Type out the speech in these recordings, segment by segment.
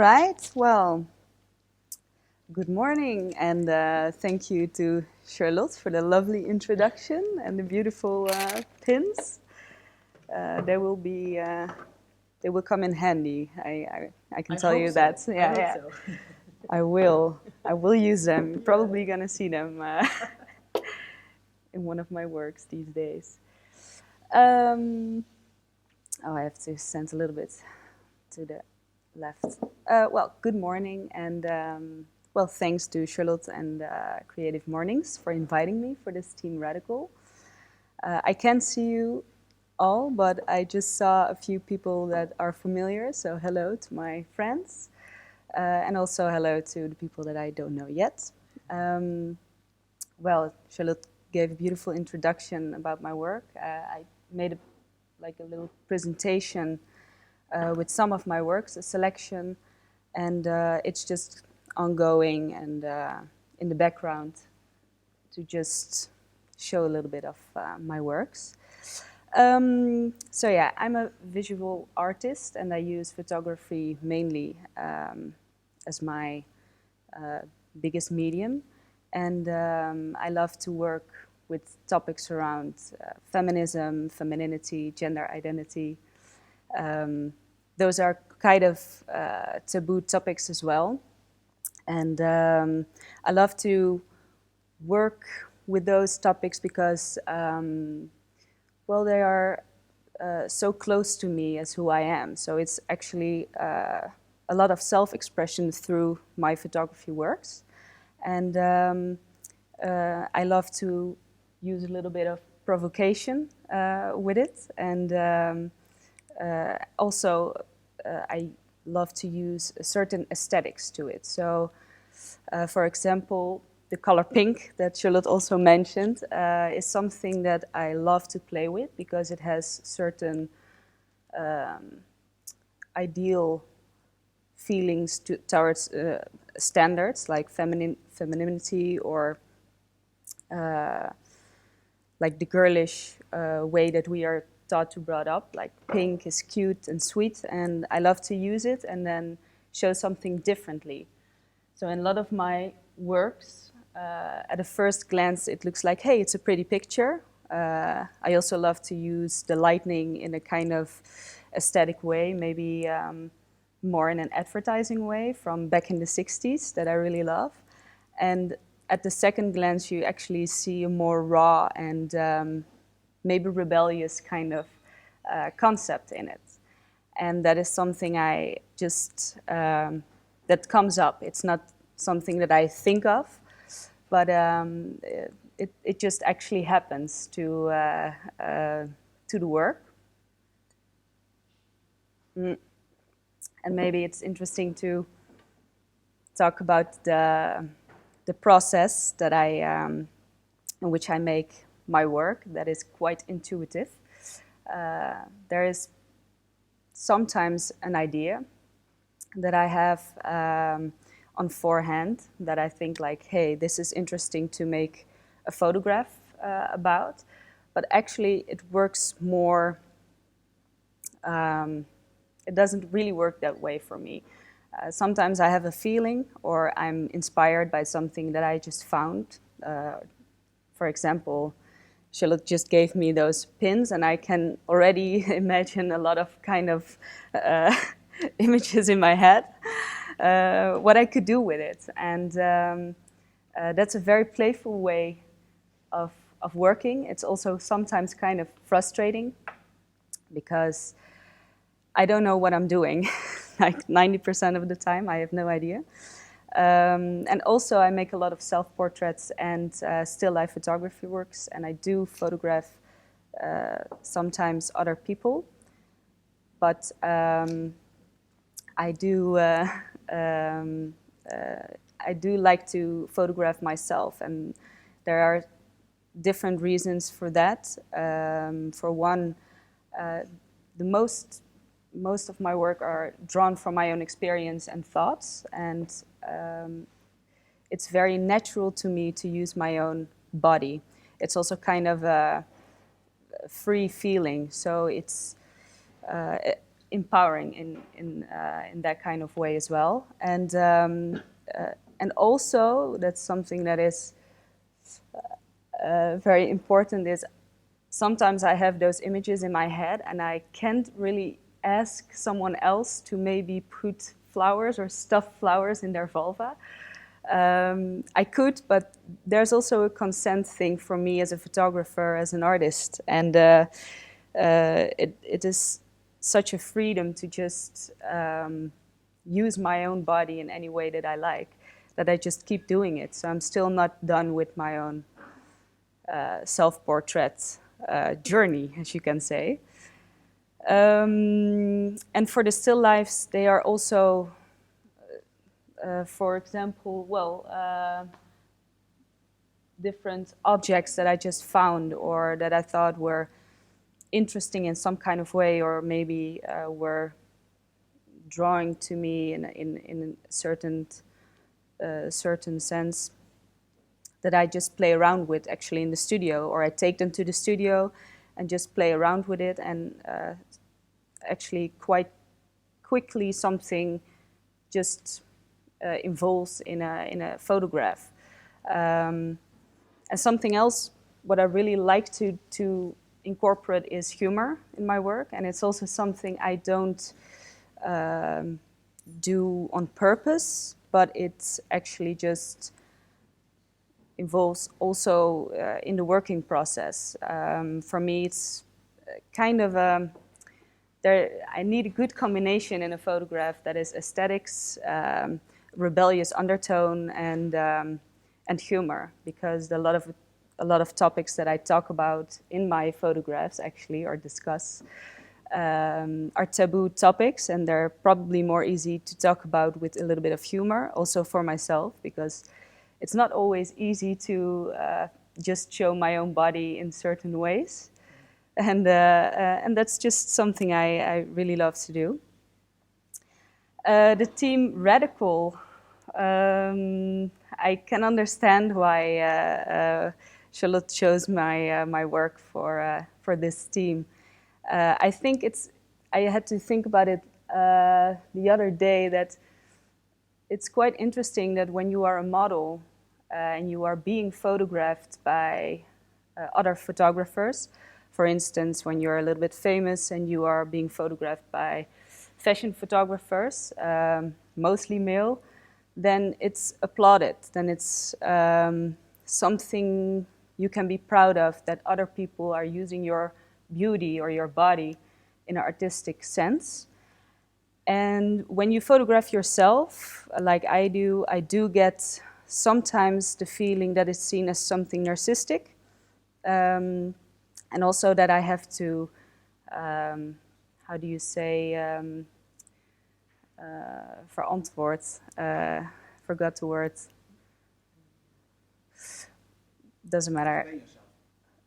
right, well, good morning, and thank you to Charlotte for the lovely introduction and the beautiful pins. They will come in handy. I can tell you that. So. Yeah, I hope yeah. so. I will use them. You're probably gonna see them in one of my works these days. Um, I have to stand a little bit to the left. Well, good morning, and well, thanks to Charlotte and Creative Mornings for inviting me for this Team Radical. I can't see you all, but I just saw a few people that are familiar, so hello to my friends, and also hello to the people that I don't know yet. Well, Charlotte gave a beautiful introduction about my work. I made a little presentation with some of my works, a selection, and it's just ongoing and in the background to just show a little bit of my works. So yeah, I'm a visual artist and I use photography mainly as my biggest medium. And I love to work with topics around feminism, femininity, gender identity. Those are kind of taboo topics as well. And I love to work with those topics because, well, they are so close to me as who I am. So it's actually a lot of self-expression through my photography works. And I love to use a little bit of provocation with it. And also, I love to use certain aesthetics to it. So, for example, the color pink that Charlotte also mentioned is something that I love to play with because it has certain ideal feelings towards standards like femininity or like the girlish way that we are taught to brought up. Like pink is cute and sweet, and I love to use it and then show something differently. So in a lot of my works, at a first glance, it looks like, hey, it's a pretty picture. I also love to use the lightning in a kind of aesthetic way, maybe more in an advertising way from back in the 60s that I really love. And at the second glance, you actually see a more raw and maybe rebellious kind of concept in it. And that is something I just, that comes up. It's not something that I think of, but it just actually happens to the work. And maybe it's interesting to talk about the process that in which I make my work. That is quite intuitive. There is sometimes an idea that I have on forehand that I think like, hey, this is interesting to make a photograph about. But actually, it works more. It doesn't really work that way for me. Sometimes I have a feeling or I'm inspired by something that I just found. For example, Charlotte just gave me those pins and I can already imagine a lot of kind of images in my head, what I could do with it. And that's a very playful way of working. It's also sometimes kind of frustrating because I don't know what I'm doing. Like 90% of the time, I have no idea. And also, I make a lot of self-portraits and still life photography works, and I do photograph sometimes other people. But I do I do like to photograph myself, and there are different reasons for that. For one, the most of my work are drawn from my own experience and thoughts, and it's very natural to me to use my own body. It's also kind of a free feeling, so empowering in that kind of way as well. And also that's something that is very important is sometimes I have those images in my head and I can't really ask someone else to maybe put flowers or stuff flowers in their vulva. I could, but there's also a consent thing for me as a photographer, as an artist, and it is such a freedom to just use my own body in any way that I like, that I just keep doing it. So I'm still not done with my own self-portrait journey, as you can say. And for the still lifes, they are also, for example, different objects that I just found or that I thought were interesting in some kind of way, or maybe were drawing to me in a certain sense, that I just play around with actually in the studio, or I take them to the studio and just play around with it, and actually quite quickly something just evolves in a photograph. And something else, what I really like to incorporate is humor in my work, and it's also something I don't do on purpose, but it's actually just involves also in the working process. For me, it's kind of I need a good combination in a photograph that is aesthetics, rebellious undertone, and humor, because a lot of topics that I talk about in my photographs actually or discuss are taboo topics, and they're probably more easy to talk about with a little bit of humor, also for myself, because it's not always easy to just show my own body in certain ways. And that's just something I really love to do. The team Radical, I can understand why Charlotte chose my work for this team. I think I had to think about it the other day, that it's quite interesting that when you are a model and you are being photographed by other photographers, for instance, when you're a little bit famous and you are being photographed by fashion photographers, mostly male, then it's applauded. Then it's something you can be proud of, that other people are using your beauty or your body in an artistic sense. And when you photograph yourself, like I do get sometimes the feeling that it's seen as something narcissistic. And also that I have to, how do you say, verantwoord, forgot the word. Doesn't matter.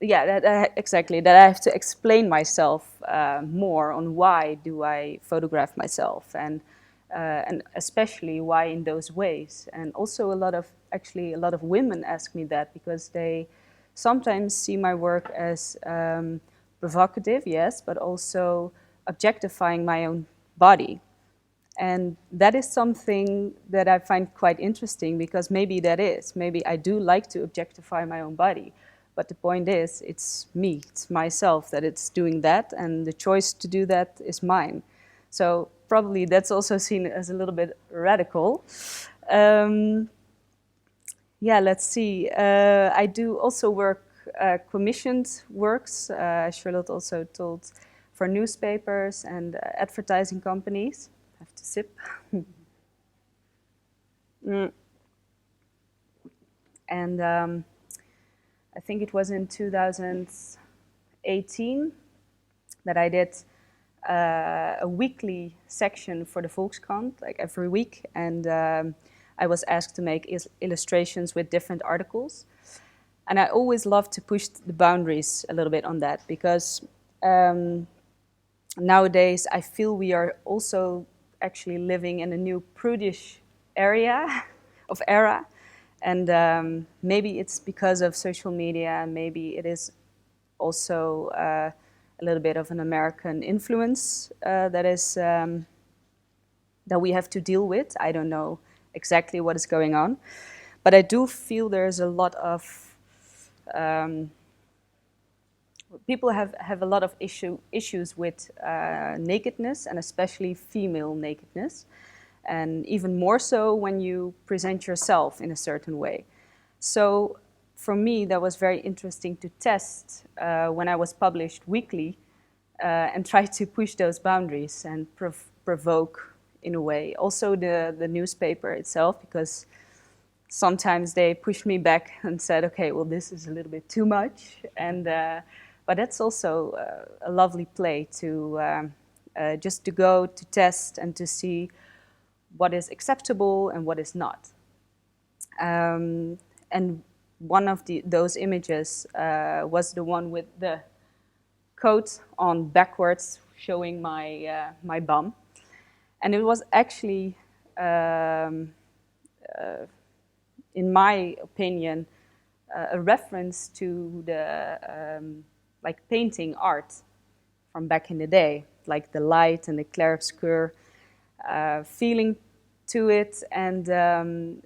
Yeah, exactly. That I have to explain myself more on why do I photograph myself, and especially why in those ways. And also a lot of women ask me that, because they sometimes see my work as provocative, yes, but also objectifying my own body. And that is something that I find quite interesting, because maybe I do like to objectify my own body. But the point is, it's me, it's myself that it's doing that, and the choice to do that is mine. So probably that's also seen as a little bit radical. Yeah, let's see. I do also work, commissioned works, Charlotte also told, for newspapers and advertising companies. I have to sip. And I think it was in 2018 that I did a weekly section for the Volkskrant, like every week, and I was asked to make illustrations with different articles. And I always love to push the boundaries a little bit on that, because nowadays I feel we are also actually living in a new prudish era, and maybe it's because of social media, maybe it is also a little bit of an American influence that we have to deal with. I don't know exactly what is going on, but I do feel there's a lot of people have a lot of issues with nakedness, and especially female nakedness, and even more so when you present yourself in a certain way. So for me, that was very interesting to test when I was published weekly and try to push those boundaries and provoke in a way. Also the newspaper itself, because sometimes they pushed me back and said, okay, well, this is a little bit too much. But that's also a lovely play to just to go to test and to see what is acceptable and what is not. And one of those images was the one with the coat on backwards, showing my bum, and it was actually, in my opinion, a reference to the like painting art from back in the day, like the light and the clair-obscur feeling to it. And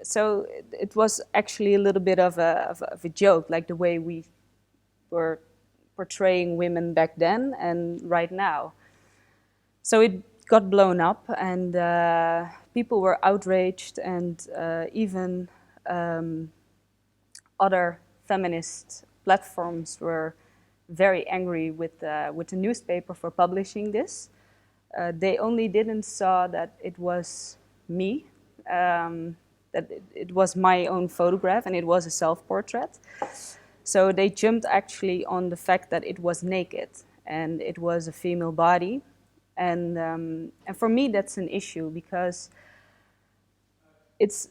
so it was actually a little bit of a joke, like the way we were portraying women back then and right now. So it got blown up, and people were outraged, and even other feminist platforms were very angry with the newspaper for publishing this. They only didn't saw that it was me, that it was my own photograph, and it was a self-portrait. So they jumped actually on the fact that it was naked and it was a female body. And for me, that's an issue, because it's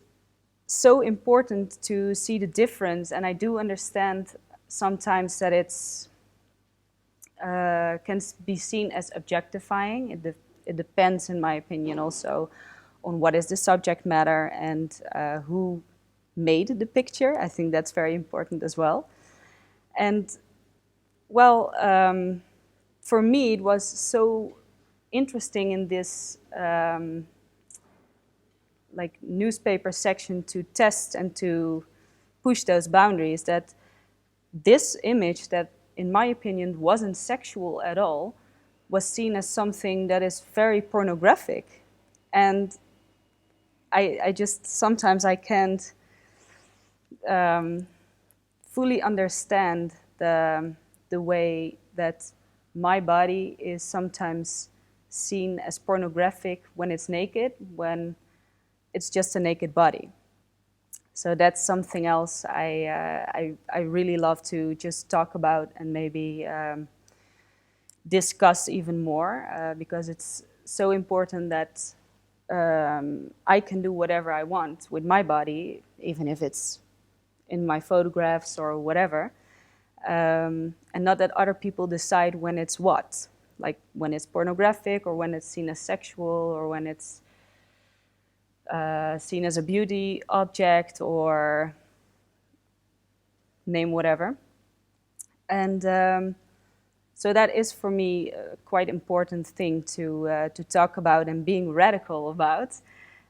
so important to see the difference. And I do understand sometimes that it's can be seen as objectifying. It depends, in my opinion, also on what is the subject matter and who made the picture. I think that's very important as well. And well, for me, it was so interesting in this like newspaper section to test and to push those boundaries, that this image that, in my opinion, wasn't sexual at all, was seen as something that is very pornographic. And I just, sometimes I can't fully understand the way that my body is sometimes seen as pornographic when it's naked, when it's just a naked body. So that's something else I really love to just talk about and maybe discuss even more, because it's so important that I can do whatever I want with my body, even if it's in my photographs or whatever, and not that other people decide when it's what, like when it's pornographic or when it's seen as sexual or when it's seen as a beauty object, or name whatever. And so that is for me a quite important thing to talk about and being radical about.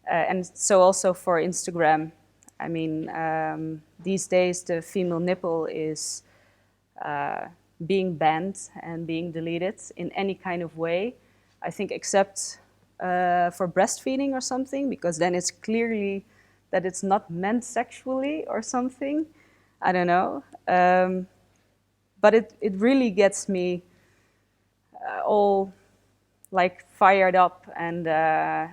And so also for Instagram, I mean, these days the female nipple is being banned and being deleted in any kind of way, I think, except for breastfeeding or something, because then it's clearly that it's not meant sexually or something. I don't know. But it really gets me all like fired up and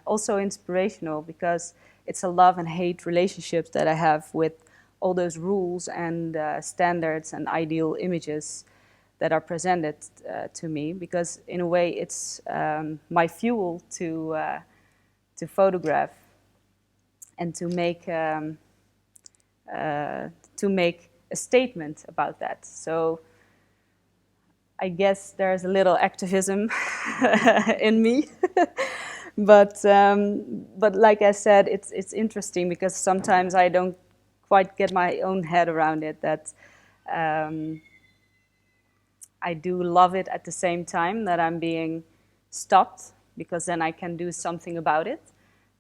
also inspirational, because it's a love and hate relationship that I have with all those rules and standards and ideal images that are presented to me, because in a way it's my fuel to photograph and to make a statement about that. So I guess there's a little activism in me, but like I said, it's interesting, because sometimes I don't quite get my own head around it. That I do love it at the same time that I'm being stopped, because then I can do something about it.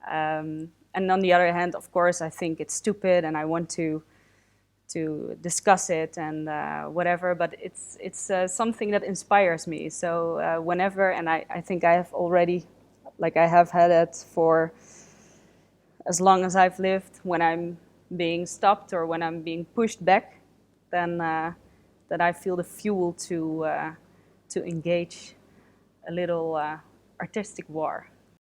And on the other hand, of course, I think it's stupid and I want to discuss it and whatever, but it's something that inspires me. So whenever, and I think I have already, like I have had it for as long as I've lived, when I'm being stopped or when I'm being pushed back, then that I feel the fuel to engage a little artistic war.